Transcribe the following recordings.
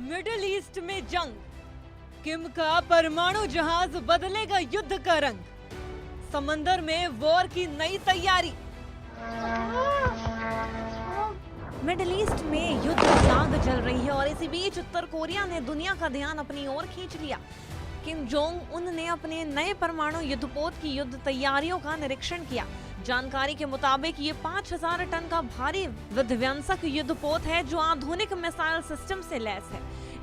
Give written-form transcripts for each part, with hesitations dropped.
Middle east में जंग, किम का परमाणु जहाज बदलेगा युद्ध का रंग, समंदर में वॉर की नई तैयारी। मिडिल ईस्ट में युद्ध की आग जल रही है और इसी बीच उत्तर कोरिया ने दुनिया का ध्यान अपनी ओर खींच लिया। किम जोंग उन ने अपने नए परमाणु युद्धपोत की युद्ध तैयारियों का निरीक्षण किया। जानकारी के मुताबिक ये 5000 टन का भारी विध्वंसक युद्धपोत है जो आधुनिक मिसाइल सिस्टम से लैस है।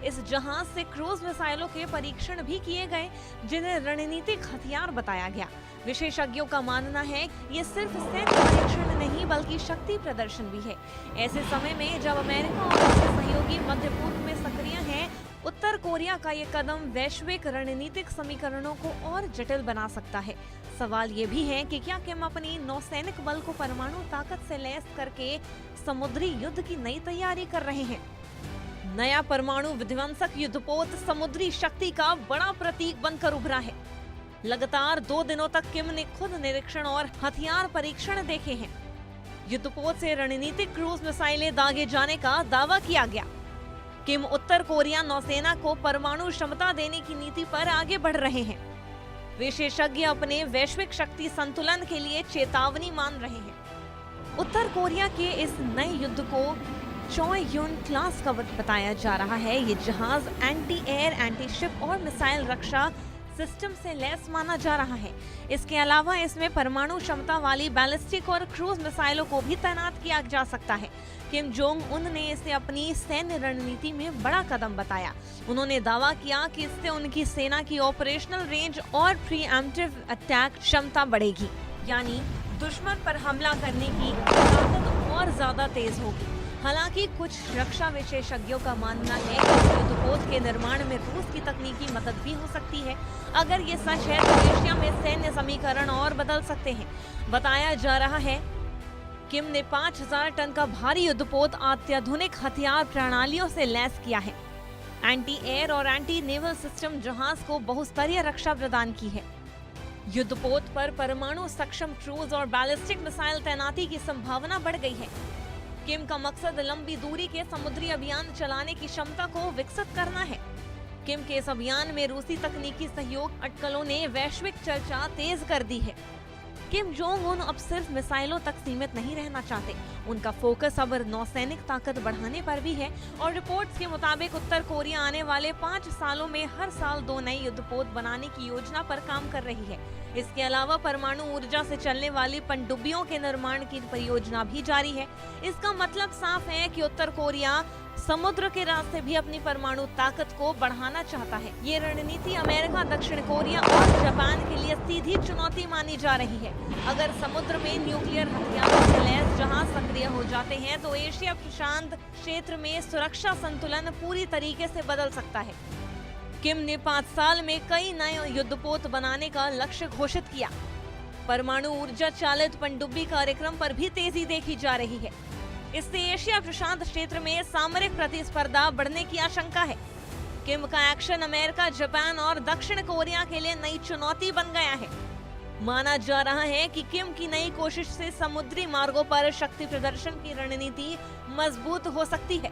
इस जहाज से क्रूज मिसाइलों के परीक्षण भी किए गए जिन्हें रणनीतिक हथियार बताया गया। विशेषज्ञों का मानना है ये सिर्फ सैन्य परीक्षण नहीं बल्कि शक्ति प्रदर्शन भी है। ऐसे समय में जब अमेरिका और उसके सहयोगी मध्य पूर्व में सक्रिय हैं, उत्तर कोरिया का ये कदम वैश्विक रणनीतिक समीकरणों को और जटिल बना सकता है। सवाल ये भी है कि क्या किम अपनी नौसैनिक बल को परमाणु ताकत से लैस करके समुद्री युद्ध की नई तैयारी कर रहे हैं। नया परमाणु विध्वंसक युद्धपोत समुद्री शक्ति का बड़ा प्रतीक बनकर उभरा है। लगातार 2 दिनों तक किम ने खुद निरीक्षण और हथियार परीक्षण देखे हैं। युद्धपोत से रणनीतिक क्रूज मिसाइलें दागे जाने का दावा किया गया। किम उत्तर कोरिया नौसेना को परमाणु क्षमता देने की नीति पर आगे बढ़ रहे हैं। विशेषज्ञ अपने वैश्विक शक्ति संतुलन के लिए चेतावनी मान रहे हैं। उत्तर कोरिया के इस नए युद्ध को चोयुन क्लास का बताया जा रहा है। ये जहाज एंटी एयर, एंटी शिप और मिसाइल रक्षा सिस्टम से लैस माना जा रहा है। इसके अलावा इसमें परमाणु क्षमता वाली बैलिस्टिक और क्रूज मिसाइलों को भी तैनात किया जा सकता है। किम जोंग उन ने इसे अपनी सैन्य रणनीति में बड़ा कदम बताया। उन्होंने दावा किया कि इससे उनकी सेना की ऑपरेशनल रेंज और प्रीएम्प्टिव अटैक क्षमता बढ़ेगी, यानी दुश्मन पर हमला करने की ताकत और ज्यादा तेज होगी। हालांकि कुछ रक्षा विशेषज्ञों का मानना है कि इस युद्धपोत के निर्माण में रूस की तकनीकी मदद भी हो सकती है। अगर ये सच है तो एशिया में सैन्य समीकरण और बदल सकते हैं। बताया जा रहा है किम ने 5000 टन का भारी युद्धपोत अत्याधुनिक हथियार प्रणालियों से लैस किया है। एंटी एयर और एंटी नेवल सिस्टम जहाज को बहुस्तरीय रक्षा प्रदान की है। युद्धपोत पर परमाणु सक्षम क्रूज और बैलिस्टिक मिसाइल तैनाती की संभावना बढ़ गई है। किम का मकसद लंबी दूरी के समुद्री अभियान चलाने की क्षमता को विकसित करना है। किम के इस अभियान में रूसी तकनीकी सहयोग अटकलों ने वैश्विक चर्चा तेज कर दी है। किम जोंग उन अब सिर्फ मिसाइलों तक सीमित नहीं रहना चाहते। उनका फोकस अब नौसैनिक ताकत बढ़ाने पर भी है और रिपोर्ट्स के मुताबिक उत्तर कोरिया आने वाले 5 सालों में हर साल 2 नए युद्धपोत बनाने की योजना पर काम कर रही है। इसके अलावा परमाणु ऊर्जा से चलने वाली पनडुब्बियों के निर्माण की परियोजना भी जारी है। इसका मतलब साफ है कि उत्तर कोरिया समुद्र के रास्ते भी अपनी परमाणु ताकत को बढ़ाना चाहता है। ये रणनीति अमेरिका, दक्षिण कोरिया और जापान के लिए सीधी चुनौती मानी जा रही है। अगर समुद्र में न्यूक्लियर हथियारों से लैस जहाज सक्रिय हो जाते हैं तो एशिया प्रशांत क्षेत्र में सुरक्षा संतुलन पूरी तरीके से बदल सकता है। किम ने 5 साल में कई नए युद्धपोत बनाने का लक्ष्य घोषित किया। परमाणु ऊर्जा चालित पनडुब्बी कार्यक्रम पर भी तेजी देखी जा रही है। इससे एशिया प्रशांत क्षेत्र में सामरिक प्रतिस्पर्धा बढ़ने की आशंका है। किम का एक्शन अमेरिका, जापान और दक्षिण कोरिया के लिए नई चुनौती बन गया है। माना जा रहा है कि किम की नई कोशिश से समुद्री मार्गों पर शक्ति प्रदर्शन की रणनीति मजबूत हो सकती है।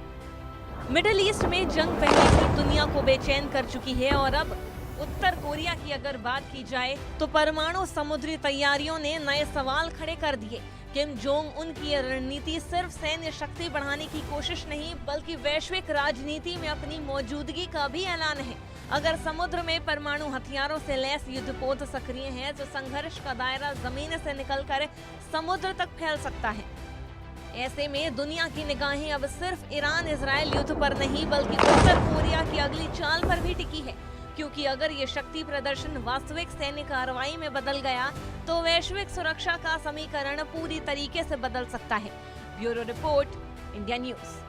मिडिल ईस्ट में जंग पहले ही दुनिया को बेचैन कर चुकी है और अब उत्तर कोरिया की अगर बात की जाए तो परमाणु समुद्री तैयारियों ने नए सवाल खड़े कर दिए। किम जोंग उनकी रणनीति सिर्फ सैन्य शक्ति बढ़ाने की कोशिश नहीं बल्कि वैश्विक राजनीति में अपनी मौजूदगी का भी ऐलान है। अगर समुद्र में परमाणु हथियारों से लैस युद्धपोत सक्रिय है तो संघर्ष का दायरा जमीन से निकलकर समुद्र तक फैल सकता है। ऐसे में दुनिया की निगाहें अब सिर्फ ईरान इजराइल युद्ध पर नहीं बल्कि उत्तर कोरिया की अगली चाल पर भी टिकी है, क्योंकि अगर ये शक्ति प्रदर्शन वास्तविक सैन्य कार्रवाई में बदल गया तो वैश्विक सुरक्षा का समीकरण पूरी तरीके से बदल सकता है। Bureau report, India news.